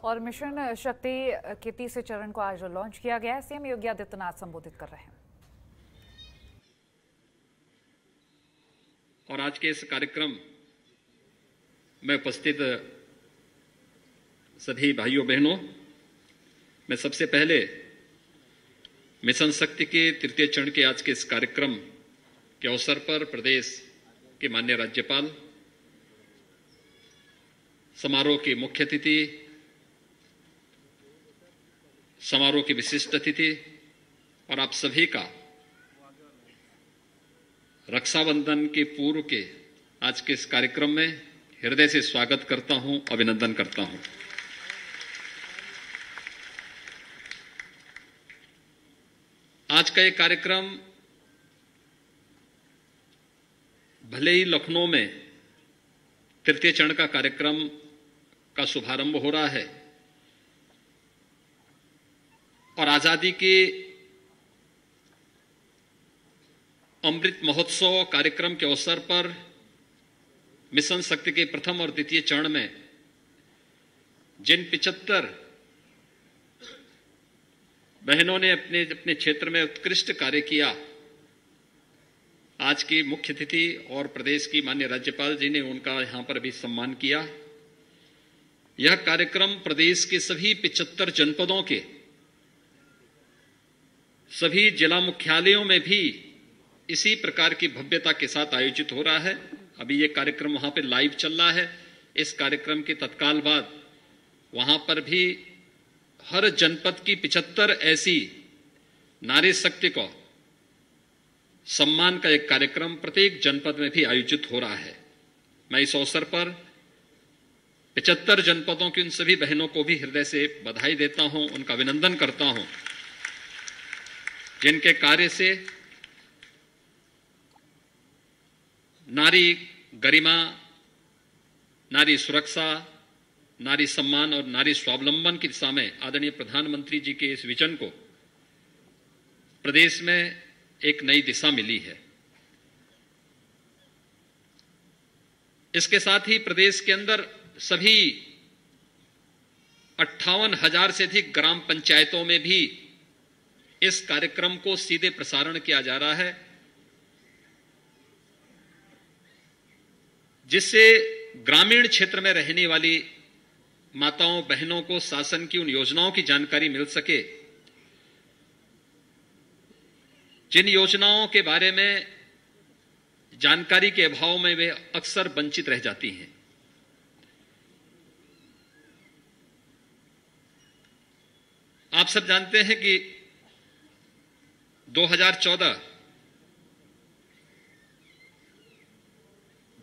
और मिशन शक्ति के तीसरे चरण को आज लॉन्च किया गया है। सीएम योगी आदित्यनाथ संबोधित कर रहे हैं। और आज के इस कार्यक्रम में उपस्थित सभी भाइयों बहनों, मैं सबसे पहले मिशन शक्ति के तृतीय चरण के आज के इस कार्यक्रम के अवसर पर प्रदेश के माननीय राज्यपाल, समारोह के मुख्य अतिथि, समारोह के विशिष्ट अतिथि और आप सभी का रक्षाबंधन के पूर्व के आज के इस कार्यक्रम में हृदय से स्वागत करता हूं, अभिनंदन करता हूं। आज का ये कार्यक्रम भले ही लखनऊ में तृतीय चरण का कार्यक्रम का शुभारंभ हो रहा है और आजादी के अमृत महोत्सव कार्यक्रम के अवसर पर मिशन शक्ति के प्रथम और द्वितीय चरण में जिन 75 बहनों ने अपने अपने क्षेत्र में उत्कृष्ट कार्य किया, आज की मुख्य अतिथि और प्रदेश की माननीय राज्यपाल जी ने उनका यहां पर भी सम्मान किया। यह कार्यक्रम प्रदेश के सभी 75 जनपदों के सभी जिला मुख्यालयों में भी इसी प्रकार की भव्यता के साथ आयोजित हो रहा है। अभी ये कार्यक्रम वहां पे लाइव चल रहा है। इस कार्यक्रम के तत्काल बाद वहां पर भी हर जनपद की 75 ऐसी नारी शक्ति को सम्मान का एक कार्यक्रम प्रत्येक जनपद में भी आयोजित हो रहा है। मैं इस अवसर पर 75 जनपदों की उन सभी बहनों को भी हृदय से बधाई देता हूं, उनका अभिनंदन करता हूं, जिनके कार्य से नारी गरिमा, नारी सुरक्षा, नारी सम्मान और नारी स्वावलंबन की दिशा में आदरणीय प्रधानमंत्री जी के इस विजन को प्रदेश में एक नई दिशा मिली है। इसके साथ ही प्रदेश के अंदर सभी 58,000 से अधिक ग्राम पंचायतों में भी इस कार्यक्रम को सीधे प्रसारण किया जा रहा है, जिससे ग्रामीण क्षेत्र में रहने वाली माताओं बहनों को शासन की उन योजनाओं की जानकारी मिल सके, जिन योजनाओं के बारे में जानकारी के अभाव में वे अक्सर वंचित रह जाती हैं। आप सब जानते हैं कि 2014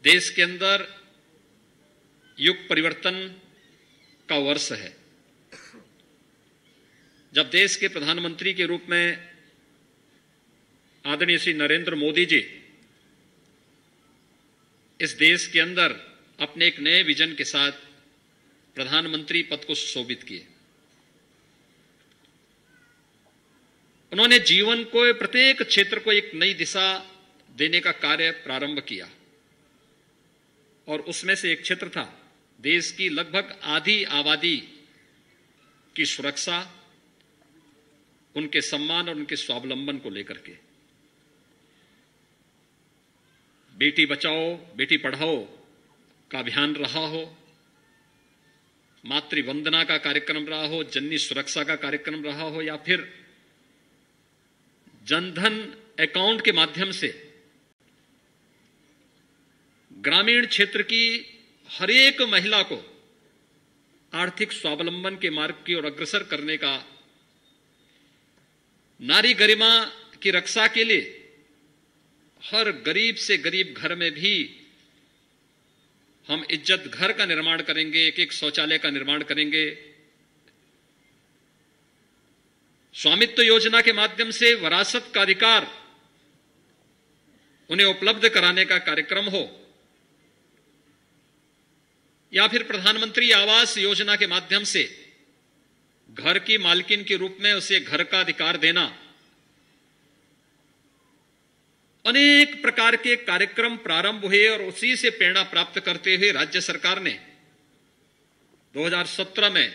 देश के अंदर युग परिवर्तन का वर्ष है, जब देश के प्रधानमंत्री के रूप में आदरणीय श्री नरेंद्र मोदी जी इस देश के अंदर अपने एक नए विजन के साथ प्रधानमंत्री पद को सुशोभित किए। उन्होंने जीवन को प्रत्येक क्षेत्र को एक नई दिशा देने का कार्य प्रारंभ किया और उसमें से एक क्षेत्र था देश की लगभग आधी आबादी की सुरक्षा, उनके सम्मान और उनके स्वावलंबन को लेकर के। बेटी बचाओ बेटी पढ़ाओ का अभियान रहा हो, मातृ वंदना का कार्यक्रम रहा हो, जननी सुरक्षा का कार्यक्रम रहा हो, या फिर जनधन अकाउंट के माध्यम से ग्रामीण क्षेत्र की हर एक महिला को आर्थिक स्वावलंबन के मार्ग की ओर अग्रसर करने का, नारी गरिमा की रक्षा के लिए हर गरीब से गरीब घर में भी हम इज्जत घर का निर्माण करेंगे, एक एक शौचालय का निर्माण करेंगे। स्वामित्व योजना के माध्यम से विरासत का अधिकार उन्हें उपलब्ध कराने का कार्यक्रम हो, या फिर प्रधानमंत्री आवास योजना के माध्यम से घर की मालकिन के रूप में उसे घर का अधिकार देना, अनेक प्रकार के कार्यक्रम प्रारंभ हुए और उसी से प्रेरणा प्राप्त करते हुए राज्य सरकार ने 2017 में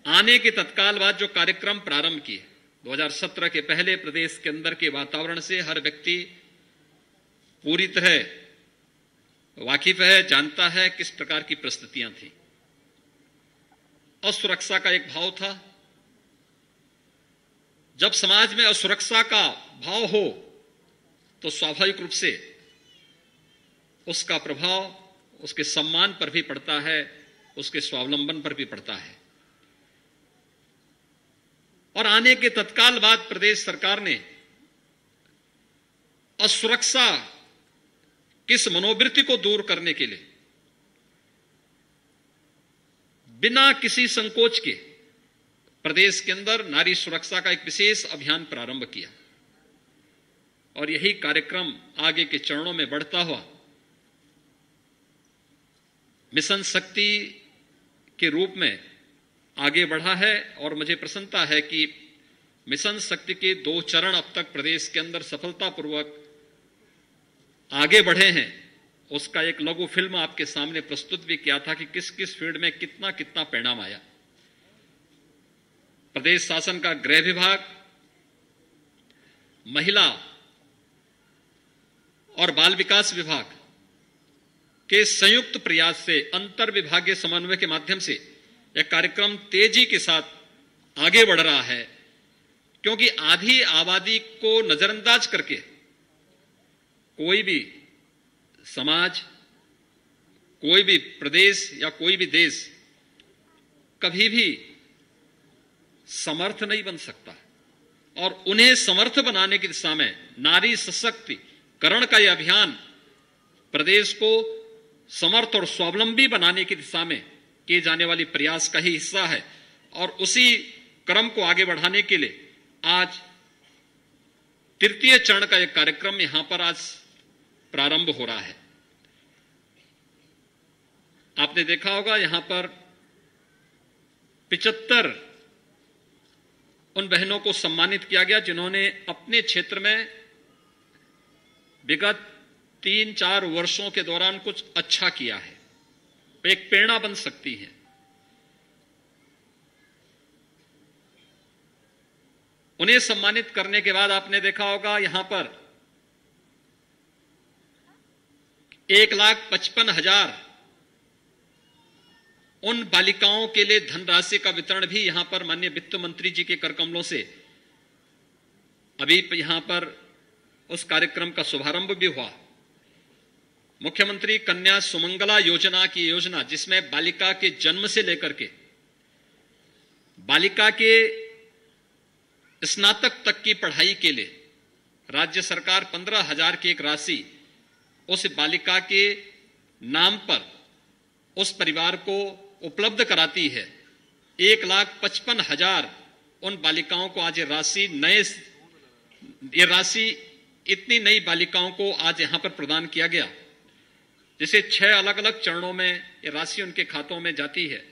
आने के तत्काल बाद जो कार्यक्रम प्रारंभ किए 2017 के पहले प्रदेश के अंदर के वातावरण से हर व्यक्ति पूरी तरह वाकिफ है, जानता है किस प्रकार की परिस्थितियां थी। असुरक्षा का एक भाव था। जब समाज में असुरक्षा का भाव हो तो स्वाभाविक रूप से उसका प्रभाव उसके सम्मान पर भी पड़ता है, उसके स्वावलंबन पर भी पड़ता है। और आने के तत्काल बाद प्रदेश सरकार ने असुरक्षा किस मनोवृत्ति को दूर करने के लिए बिना किसी संकोच के प्रदेश के अंदर नारी सुरक्षा का एक विशेष अभियान प्रारंभ किया। और यही कार्यक्रम आगे के चरणों में बढ़ता हुआ मिशन शक्ति के रूप में आगे बढ़ा है। और मुझे प्रसन्नता है कि मिशन शक्ति के 2 चरण अब तक प्रदेश के अंदर सफलतापूर्वक आगे बढ़े हैं। उसका एक लघु फिल्म आपके सामने प्रस्तुत भी किया था कि किस किस फील्ड में कितना कितना परिणाम आया। प्रदेश शासन का गृह विभाग, महिला और बाल विकास विभाग के संयुक्त प्रयास से अंतर विभागीय समन्वय के माध्यम से यह कार्यक्रम तेजी के साथ आगे बढ़ रहा है। क्योंकि आधी आबादी को नजरअंदाज करके कोई भी समाज, कोई भी प्रदेश या कोई भी देश कभी भी समर्थ नहीं बन सकता। और उन्हें समर्थ बनाने की दिशा में नारी सशक्तिकरण का यह अभियान प्रदेश को समर्थ और स्वावलंबी बनाने की दिशा में किए जाने वाली प्रयास का ही हिस्सा है। और उसी क्रम को आगे बढ़ाने के लिए आज तृतीय चरण का एक कार्यक्रम यहां पर आज प्रारंभ हो रहा है। आपने देखा होगा यहां पर 75 उन बहनों को सम्मानित किया गया जिन्होंने अपने क्षेत्र में विगत 3-4 वर्षों के दौरान कुछ अच्छा किया है, एक प्रेरणा बन सकती है। उन्हें सम्मानित करने के बाद आपने देखा होगा यहां पर 1,55,000 उन बालिकाओं के लिए धनराशि का वितरण भी यहां पर माननीय वित्त मंत्री जी के कर कमलों से अभी यहां पर उस कार्यक्रम का शुभारंभ भी हुआ। मुख्यमंत्री कन्या सुमंगला योजना की योजना, जिसमें बालिका के जन्म से लेकर के बालिका के स्नातक तक की पढ़ाई के लिए राज्य सरकार 15,000 की एक राशि उस बालिका के नाम पर उस परिवार को उपलब्ध कराती है। 1,55,000 उन बालिकाओं को आज ये राशि इतनी नई बालिकाओं को आज यहां पर प्रदान किया गया, जिसे 6 अलग अलग चरणों में ये राशि उनके खातों में जाती है।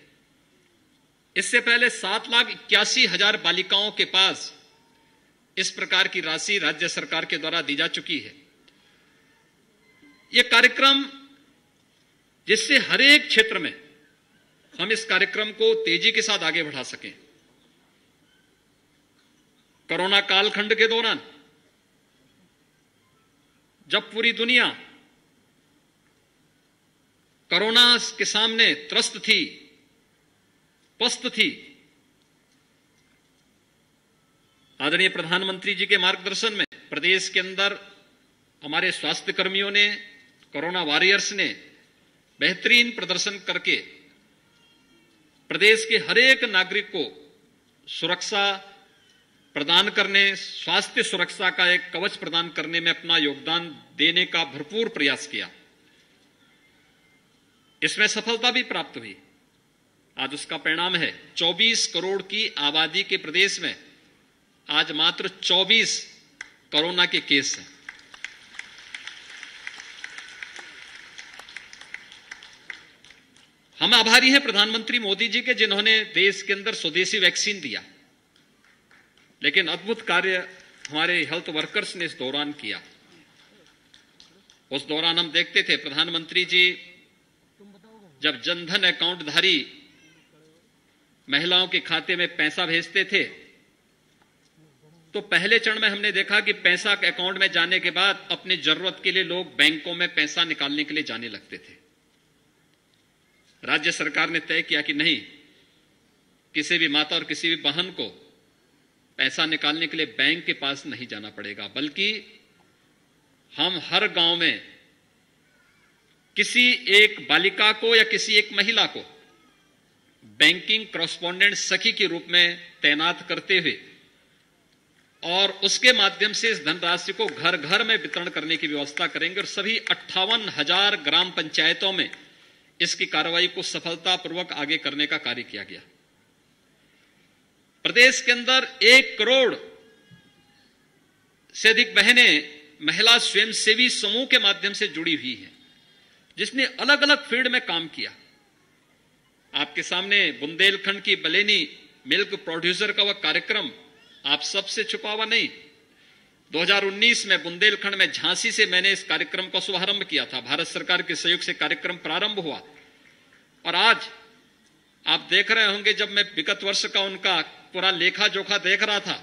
इससे पहले 7,81,000 बालिकाओं के पास इस प्रकार की राशि राज्य सरकार के द्वारा दी जा चुकी है। यह कार्यक्रम जिससे हर एक क्षेत्र में हम इस कार्यक्रम को तेजी के साथ आगे बढ़ा सकें। कोरोना कालखंड के दौरान जब पूरी दुनिया कोरोना के सामने त्रस्त थी, पस्त थी, आदरणीय प्रधानमंत्री जी के मार्गदर्शन में प्रदेश के अंदर हमारे स्वास्थ्य कर्मियों ने, कोरोना वॉरियर्स ने बेहतरीन प्रदर्शन करके प्रदेश के हर एक नागरिक को सुरक्षा प्रदान करने, स्वास्थ्य सुरक्षा का एक कवच प्रदान करने में अपना योगदान देने का भरपूर प्रयास किया। इसमें सफलता भी प्राप्त हुई। आज उसका परिणाम है 24 करोड़ की आबादी के प्रदेश में आज मात्र 24 कोरोना के केस हैं। हम आभारी हैं प्रधानमंत्री मोदी जी के, जिन्होंने देश के अंदर स्वदेशी वैक्सीन दिया। लेकिन अद्भुत कार्य हमारे हेल्थ वर्कर्स ने इस दौरान किया। उस दौरान हम देखते थे प्रधानमंत्री जी जब जनधन अकाउंट धारी महिलाओं के खाते में पैसा भेजते थे, तो पहले चरण में हमने देखा कि पैसा अकाउंट में जाने के बाद अपनी जरूरत के लिए लोग बैंकों में पैसा निकालने के लिए जाने लगते थे। राज्य सरकार ने तय किया कि नहीं, किसी भी माता और किसी भी बहन को पैसा निकालने के लिए बैंक के पास नहीं जाना पड़ेगा, बल्कि हम हर गांव में किसी एक बालिका को या किसी एक महिला को बैंकिंग कॉरेस्पॉन्डेंट सखी के रूप में तैनात करते हुए और उसके माध्यम से इस धनराशि को घर घर में वितरण करने की व्यवस्था करेंगे और सभी 58,000 ग्राम पंचायतों में इसकी कार्रवाई को सफलतापूर्वक आगे करने का कार्य किया गया। प्रदेश के अंदर 1 करोड़ से अधिक बहनें महिला स्वयंसेवी समूह के माध्यम से जुड़ी हुई हैं, जिसने अलग अलग फील्ड में काम किया। आपके सामने बुंदेलखंड की बलेनी मिल्क प्रोड्यूसर का वह कार्यक्रम आप सबसे छुपा हुआ नहीं। 2019 में बुंदेलखंड में झांसी से मैंने इस कार्यक्रम का शुभारंभ किया था। भारत सरकार के सहयोग से कार्यक्रम प्रारंभ हुआ और आज आप देख रहे होंगे, जब मैं विगत वर्ष का उनका पूरा लेखा जोखा देख रहा था,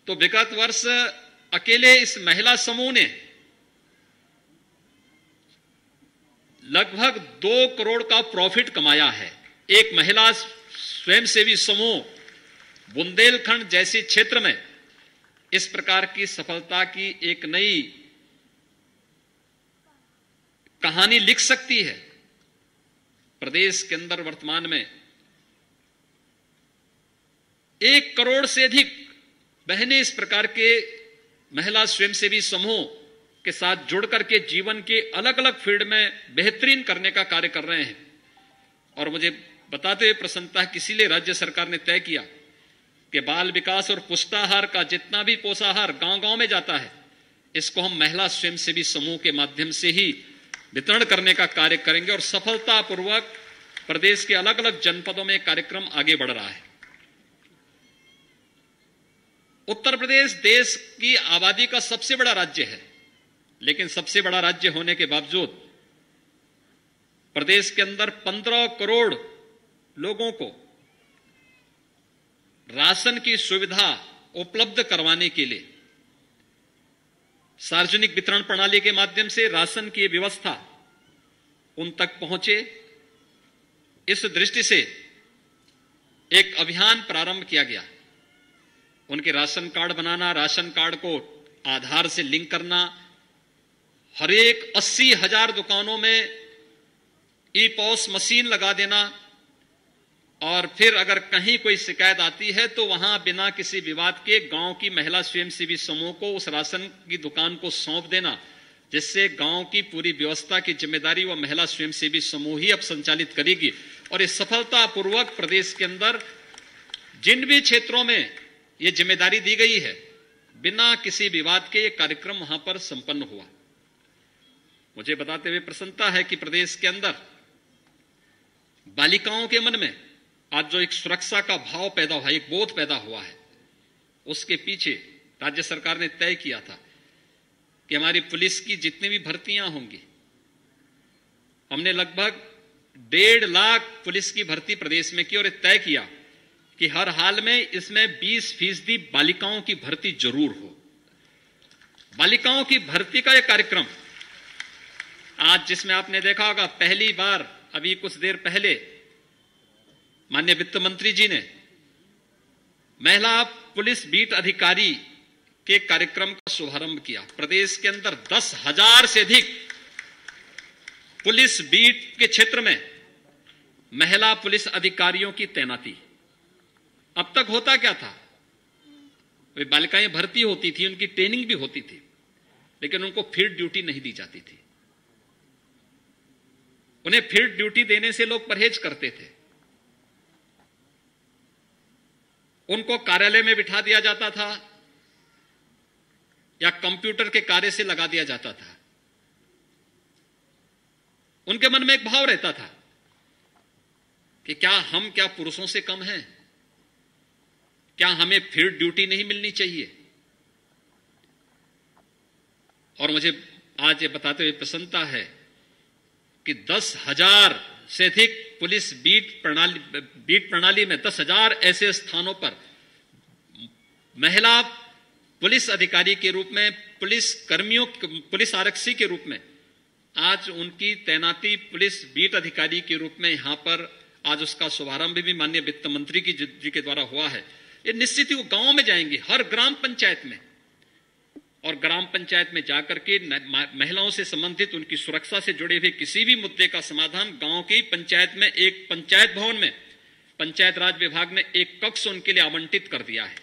तो विगत वर्ष अकेले इस महिला समूह ने लगभग 2 करोड़ का प्रॉफिट कमाया है। एक महिला स्वयंसेवी समूह बुंदेलखंड जैसे क्षेत्र में इस प्रकार की सफलता की एक नई कहानी लिख सकती है। प्रदेश के अंदर वर्तमान में 1 करोड़ से अधिक बहनें इस प्रकार के महिला स्वयंसेवी समूह के साथ जुड़ करके जीवन के अलग अलग फील्ड में बेहतरीन करने का कार्य कर रहे हैं। और मुझे बताते हुए प्रसन्नता है कि इसीलिए राज्य सरकार ने तय किया कि बाल विकास और पुष्टाहार का जितना भी पोषाहार गांव-गांव में जाता है, इसको हम महिला स्वयंसेवी समूह के माध्यम से ही वितरण करने का कार्य करेंगे और सफलतापूर्वक प्रदेश के अलग अलग जनपदों में कार्यक्रम आगे बढ़ रहा है। उत्तर प्रदेश देश की आबादी का सबसे बड़ा राज्य है, लेकिन सबसे बड़ा राज्य होने के बावजूद प्रदेश के अंदर 15 करोड़ लोगों को राशन की सुविधा उपलब्ध करवाने के लिए सार्वजनिक वितरण प्रणाली के माध्यम से राशन की व्यवस्था उन तक पहुंचे, इस दृष्टि से एक अभियान प्रारंभ किया गया। उनके राशन कार्ड बनाना, राशन कार्ड को आधार से लिंक करना, हर एक 80,000 दुकानों में ई-पॉस मशीन लगा देना और फिर अगर कहीं कोई शिकायत आती है तो वहां बिना किसी विवाद के गांव की महिला स्वयंसेवी समूह को उस राशन की दुकान को सौंप देना, जिससे गांव की पूरी व्यवस्था की जिम्मेदारी वह महिला स्वयंसेवी समूह ही अब संचालित करेगी। और इस सफलतापूर्वक प्रदेश के अंदर जिन भी क्षेत्रों में यह जिम्मेदारी दी गई है, बिना किसी विवाद के यह कार्यक्रम वहां पर संपन्न हुआ। मुझे बताते हुए प्रसन्नता है कि प्रदेश के अंदर बालिकाओं के मन में आज जो एक सुरक्षा का भाव पैदा हुआ, एक बोध पैदा हुआ है, उसके पीछे राज्य सरकार ने तय किया था कि हमारी पुलिस की जितनी भी भर्तियां होंगी, हमने लगभग 1.5 लाख पुलिस की भर्ती प्रदेश में की और तय किया कि हर हाल में इसमें 20% बालिकाओं की भर्ती जरूर हो। बालिकाओं की भर्ती का यह कार्यक्रम आज, जिसमें आपने देखा होगा पहली बार अभी कुछ देर पहले माननीय वित्त मंत्री जी ने महिला पुलिस बीट अधिकारी के कार्यक्रम का शुभारंभ किया। प्रदेश के अंदर 10,000 से अधिक पुलिस बीट के क्षेत्र में महिला पुलिस अधिकारियों की तैनाती। अब तक होता क्या था, वे बालिकाएं भर्ती होती थी, उनकी ट्रेनिंग भी होती थी, लेकिन उनको फील्ड ड्यूटी नहीं दी जाती थी। उन्हें फील्ड ड्यूटी देने से लोग परहेज करते थे। उनको कार्यालय में बिठा दिया जाता था या कंप्यूटर के कार्य से लगा दिया जाता था। उनके मन में एक भाव रहता था कि क्या पुरुषों से कम हैं? क्या हमें फील्ड ड्यूटी नहीं मिलनी चाहिए? और मुझे आज ये बताते हुए प्रसन्नता है कि 10,000 से अधिक पुलिस बीट प्रणाली में 10,000 ऐसे स्थानों पर महिला पुलिस अधिकारी के रूप में, पुलिस आरक्षी के रूप में आज उनकी तैनाती पुलिस बीट अधिकारी के रूप में यहां पर आज उसका शुभारंभ भी माननीय वित्त मंत्री जी के द्वारा हुआ है। ये निश्चित ही वो गांव में जाएंगी, हर ग्राम पंचायत में, और ग्राम पंचायत में जाकर के महिलाओं से संबंधित उनकी सुरक्षा से जुड़े हुए किसी भी मुद्दे का समाधान गांव की पंचायत में, एक पंचायत भवन में पंचायत राज विभाग ने एक कक्ष उनके लिए आवंटित कर दिया है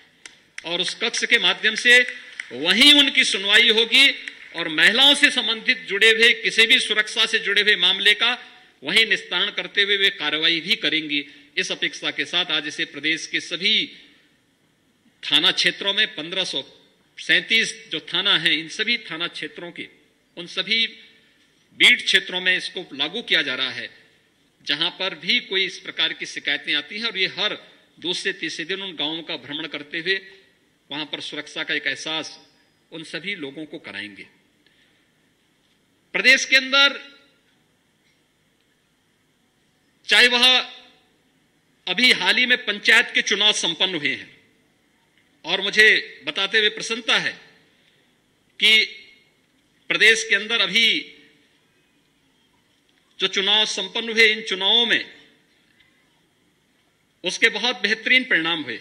और उस कक्ष के माध्यम से वहीं उनकी सुनवाई होगी और महिलाओं से संबंधित जुड़े हुए किसी भी सुरक्षा से जुड़े हुए मामले का वहीं निस्तारण करते हुए वे कार्रवाई भी करेंगी। इस अपेक्षा के साथ आज इसे प्रदेश के सभी थाना क्षेत्रों में 1537 जो थाना है, इन सभी थाना क्षेत्रों के उन सभी बीट क्षेत्रों में इसको लागू किया जा रहा है, जहां पर भी कोई इस प्रकार की शिकायतें आती हैं और ये हर दूसरे तीसरे दिन उन गांवों का भ्रमण करते हुए वहां पर सुरक्षा का एक एहसास उन सभी लोगों को कराएंगे। प्रदेश के अंदर चाहे वह अभी हाल ही में पंचायत के चुनाव संपन्न हुए हैं और मुझे बताते हुए प्रसन्नता है कि प्रदेश के अंदर अभी जो चुनाव संपन्न हुए, इन चुनावों में उसके बहुत बेहतरीन परिणाम हुए।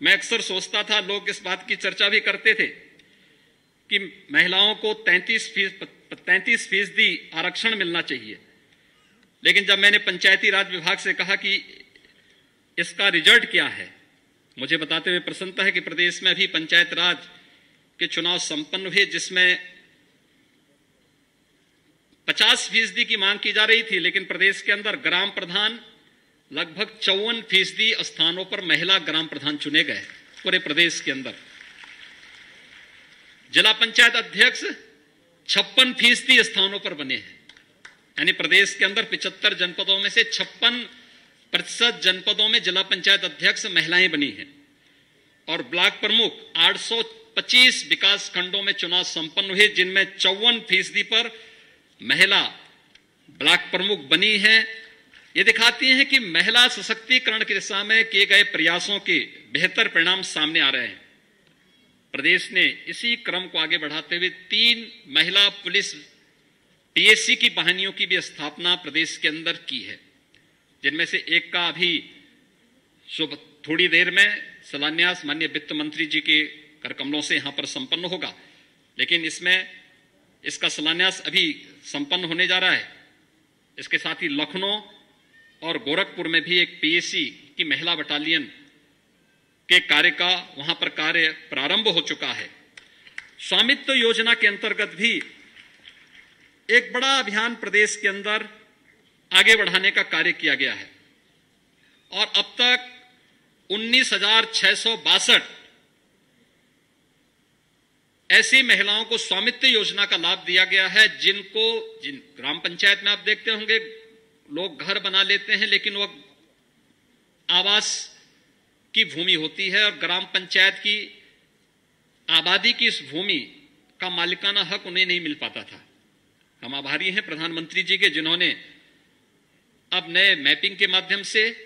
मैं अक्सर सोचता था, लोग इस बात की चर्चा भी करते थे कि महिलाओं को 33% आरक्षण मिलना चाहिए, लेकिन जब मैंने पंचायती राज विभाग से कहा कि इसका रिजल्ट क्या है, मुझे बताते हुए प्रसन्नता है कि प्रदेश में अभी पंचायत राज के चुनाव संपन्न हुए जिसमें 50% की मांग की जा रही थी, लेकिन प्रदेश के अंदर ग्राम प्रधान लगभग 54% स्थानों पर महिला ग्राम प्रधान चुने गए पूरे प्रदेश के अंदर। जिला पंचायत अध्यक्ष 56% स्थानों पर बने हैं, यानी प्रदेश के अंदर 75 जनपदों में से 56% जनपदों में जिला पंचायत अध्यक्ष महिलाएं बनी हैं और ब्लॉक प्रमुख 825 विकास खंडों में चुनाव संपन्न हुए जिनमें 54% पर महिला ब्लॉक प्रमुख बनी हैं। ये दिखाती हैं कि महिला सशक्तिकरण की दिशा में किए गए प्रयासों के बेहतर परिणाम सामने आ रहे हैं। प्रदेश ने इसी क्रम को आगे बढ़ाते हुए 3 महिला पुलिस पीएससी की वाहिनियों की भी स्थापना प्रदेश के अंदर की है, जिनमें से एक का अभी थोड़ी देर में शिलान्यास माननीय वित्त मंत्री जी के करकमलों से यहां पर संपन्न होगा, लेकिन इसका शिलान्यास अभी संपन्न होने जा रहा है। इसके साथ ही लखनऊ और गोरखपुर में भी एक पीएससी की महिला बटालियन के कार्य का वहां पर कार्य प्रारंभ हो चुका है। स्वामित्व योजना के अंतर्गत भी एक बड़ा अभियान प्रदेश के अंदर आगे बढ़ाने का कार्य किया गया है और अब तक 19,662 ऐसी महिलाओं को स्वामित्व योजना का लाभ दिया गया है, जिन ग्राम पंचायत में आप देखते होंगे लोग घर बना लेते हैं, लेकिन वह आवास की भूमि होती है और ग्राम पंचायत की आबादी की इस भूमि का मालिकाना हक उन्हें नहीं मिल पाता था। हम आभारी हैं प्रधानमंत्री जी के, जिन्होंने अब नए मैपिंग के माध्यम से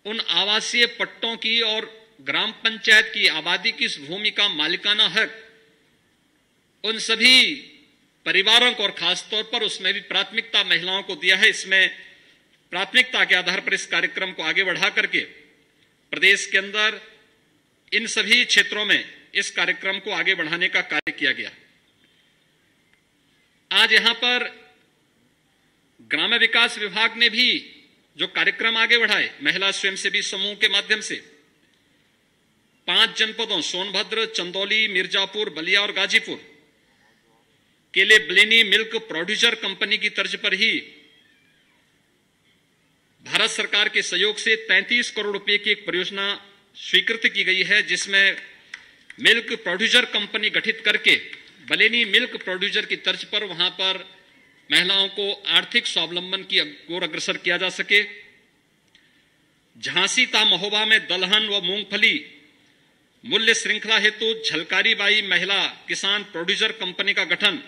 उन आवासीय पट्टों की और ग्राम पंचायत की आबादी की इस भूमि का मालिकाना हक उन सभी परिवारों को और खासतौर पर उसमें भी प्राथमिकता महिलाओं को दिया है। इसमें प्राथमिकता के आधार पर इस कार्यक्रम को आगे बढ़ा करके प्रदेश के अंदर इन सभी क्षेत्रों में इस कार्यक्रम को आगे बढ़ाने का कार्य किया गया। आज यहां पर ग्राम्य विकास विभाग ने भी जो कार्यक्रम आगे बढ़ाए महिला स्वयंसेवी समूह के माध्यम से 5 जनपदों सोनभद्र, चंदौली, मिर्जापुर, बलिया और गाजीपुर के लिए ब्लेनी मिल्क प्रोड्यूसर कंपनी की तर्ज पर ही भारत सरकार के सहयोग से 33 करोड़ रुपए की एक परियोजना स्वीकृत की गई है, जिसमें मिल्क प्रोड्यूसर कंपनी गठित करके बलेनी मिल्क प्रोड्यूसर की तर्ज पर वहां पर महिलाओं को आर्थिक स्वावलंबन की ओर अग्रसर किया जा सके। झांसी ता महोबा में दलहन व मूंगफली मूल्य श्रृंखला हेतु झलकारी बाई महिला किसान प्रोड्यूसर कंपनी का गठन,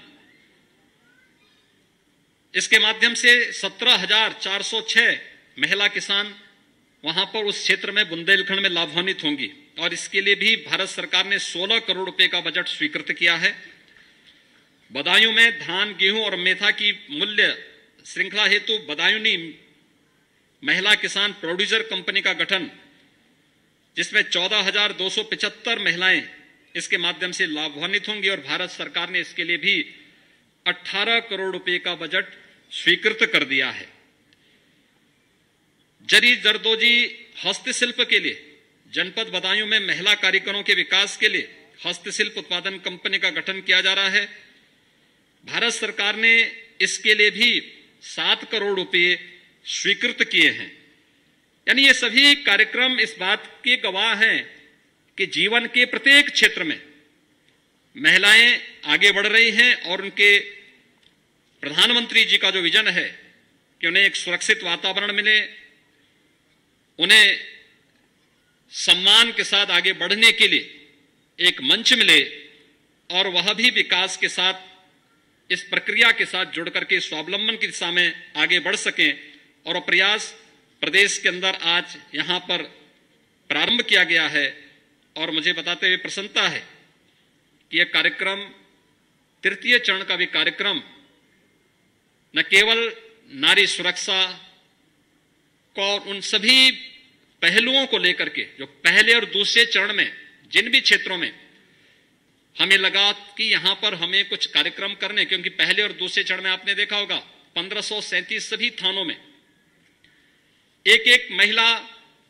इसके माध्यम से 17,406 महिला किसान वहां पर उस क्षेत्र में बुंदेलखंड में लाभान्वित होंगी और इसके लिए भी भारत सरकार ने 16 करोड़ रुपए का बजट स्वीकृत किया है। बदायूं में धान, गेहूं और मेथा की मूल्य श्रृंखला हेतु बदायूंनी महिला किसान प्रोड्यूसर कंपनी का गठन, जिसमें 14,275 महिलाएं इसके माध्यम से लाभान्वित होंगी और भारत सरकार ने इसके लिए भी 18 करोड़ रुपए का बजट स्वीकृत कर दिया है। जरी जरदोजी हस्तशिल्प के लिए जनपद बदायूं में महिला कारीगरों के विकास के लिए हस्तशिल्प उत्पादन कंपनी का गठन किया जा रहा है। भारत सरकार ने इसके लिए भी 7 करोड़ रुपए स्वीकृत किए हैं। यानी ये सभी कार्यक्रम इस बात के गवाह हैं कि जीवन के प्रत्येक क्षेत्र में महिलाएं आगे बढ़ रही हैं और उनके प्रधानमंत्री जी का जो विजन है कि उन्हें एक सुरक्षित वातावरण मिले, उन्हें सम्मान के साथ आगे बढ़ने के लिए एक मंच मिले और वह भी विकास के साथ, इस प्रक्रिया के साथ जुड़ करके स्वावलंबन की दिशा में आगे बढ़ सकें। और प्रयास प्रदेश के अंदर आज यहां पर प्रारंभ किया गया है और मुझे बताते हुए प्रसन्नता है कि यह कार्यक्रम, तृतीय चरण का भी कार्यक्रम, न केवल नारी सुरक्षा को और उन सभी पहलुओं को लेकर के जो पहले और दूसरे चरण में जिन भी क्षेत्रों में हमें लगा कि यहां पर हमें कुछ कार्यक्रम करने, क्योंकि पहले और दूसरे चरण में आपने देखा होगा 1537 सभी थानों में एक एक महिला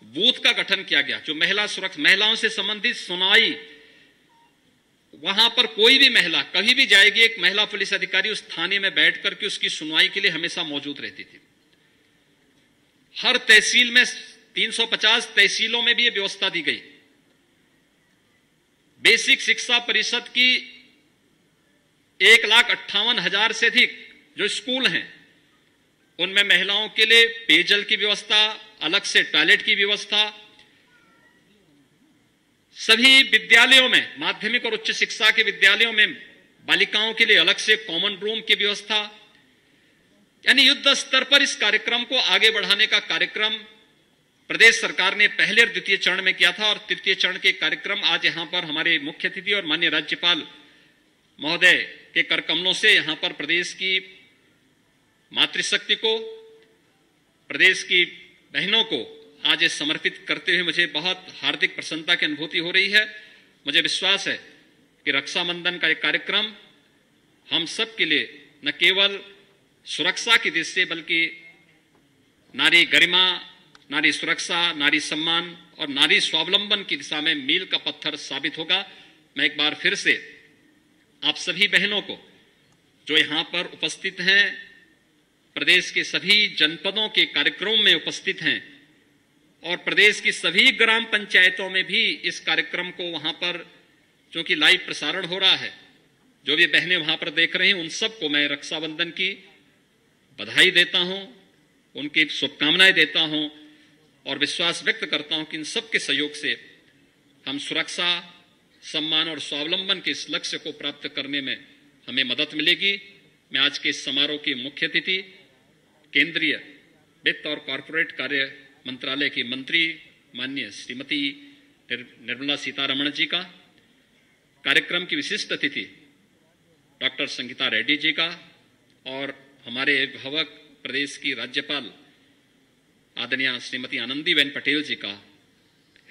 बूथ का गठन किया गया, जो महिलाओं से संबंधित सुनवाई, वहां पर कोई भी महिला कभी भी जाएगी, एक महिला पुलिस अधिकारी उस थाने में बैठ करके उसकी सुनवाई के लिए हमेशा मौजूद रहती थी। हर तहसील में 350 तहसीलों में भी यह व्यवस्था दी गई। बेसिक शिक्षा परिषद की 1,58,000 से अधिक जो स्कूल हैं उनमें महिलाओं के लिए पेयजल की व्यवस्था, अलग से टॉयलेट की व्यवस्था, सभी विद्यालयों में, माध्यमिक और उच्च शिक्षा के विद्यालयों में बालिकाओं के लिए अलग से कॉमन रूम की व्यवस्था, यानी युद्ध स्तर पर इस कार्यक्रम को आगे बढ़ाने का कार्यक्रम प्रदेश सरकार ने पहले और द्वितीय चरण में किया था। और तृतीय चरण के कार्यक्रम आज यहां पर हमारे मुख्य अतिथि और माननीय राज्यपाल महोदय के कर कमलों से यहां पर प्रदेश की मातृशक्ति को, प्रदेश की बहनों को आज ये समर्पित करते हुए मुझे बहुत हार्दिक प्रसन्नता की अनुभूति हो रही है। मुझे विश्वास है कि रक्षाबंधन का एक कार्यक्रम हम सब के लिए न केवल सुरक्षा की दृष्टि से बल्कि नारी गरिमा, नारी सुरक्षा, नारी सम्मान और नारी स्वावलंबन की दिशा में मील का पत्थर साबित होगा। मैं एक बार फिर से आप सभी बहनों को जो यहां पर उपस्थित हैं, प्रदेश के सभी जनपदों के कार्यक्रमों में उपस्थित हैं और प्रदेश की सभी ग्राम पंचायतों में भी इस कार्यक्रम को वहां पर क्योंकि लाइव प्रसारण हो रहा है, जो भी बहनें वहां पर देख रही हैं उन सबको मैं रक्षाबंधन की बधाई देता हूं, उनकी शुभकामनाएं देता हूं और विश्वास व्यक्त करता हूं कि इन सबके सहयोग से हम सुरक्षा, सम्मान और स्वावलंबन के इस लक्ष्य को प्राप्त करने में हमें मदद मिलेगी। मैं आज के इस समारोह की मुख्य अतिथि केंद्रीय वित्त और कॉरपोरेट कार्य मंत्रालय की मंत्री माननीय श्रीमती निर्मला सीतारमण जी का, कार्यक्रम की विशिष्ट अतिथि डॉक्टर संगीता रेड्डी जी का और हमारे अभिभावक प्रदेश की राज्यपाल आदरणीय श्रीमती आनंदीबेन पटेल जी का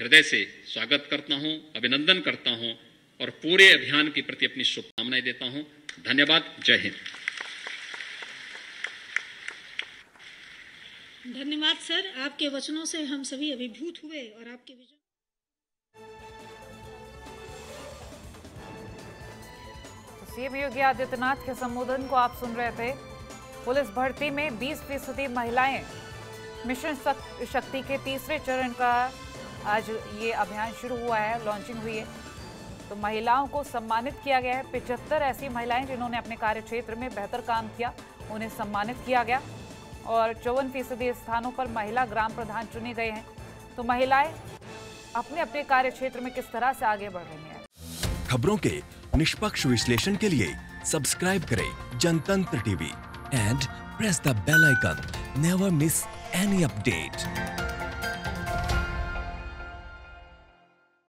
हृदय से स्वागत करता हूं, अभिनंदन करता हूं और पूरे अभियान के प्रति अपनी शुभकामनाएं देता हूं। धन्यवाद। जय हिंद। धन्यवाद सर, आपके वचनों से हम सभी अभिभूत हुए और आपके विजन। सीएम योगी आदित्यनाथ के संबोधन को आप सुन रहे थे। पुलिस भर्ती में 20% महिलाएं, मिशन शक्ति के तीसरे चरण का आज ये अभियान शुरू हुआ है, लॉन्चिंग हुई है। तो महिलाओं को सम्मानित किया गया है। 75 ऐसी महिलाएं जिन्होंने अपने कार्य क्षेत्र में बेहतर काम किया, उन्हें सम्मानित किया गया और 54% स्थानों पर महिला ग्राम प्रधान चुने गए हैं। तो महिलाएं अपने अपने कार्य क्षेत्र में किस तरह से आगे बढ़ रही हैं। खबरों के निष्पक्ष विश्लेषण के लिए सब्सक्राइब करें Jantantra TV and press the bell icon. Never miss any update.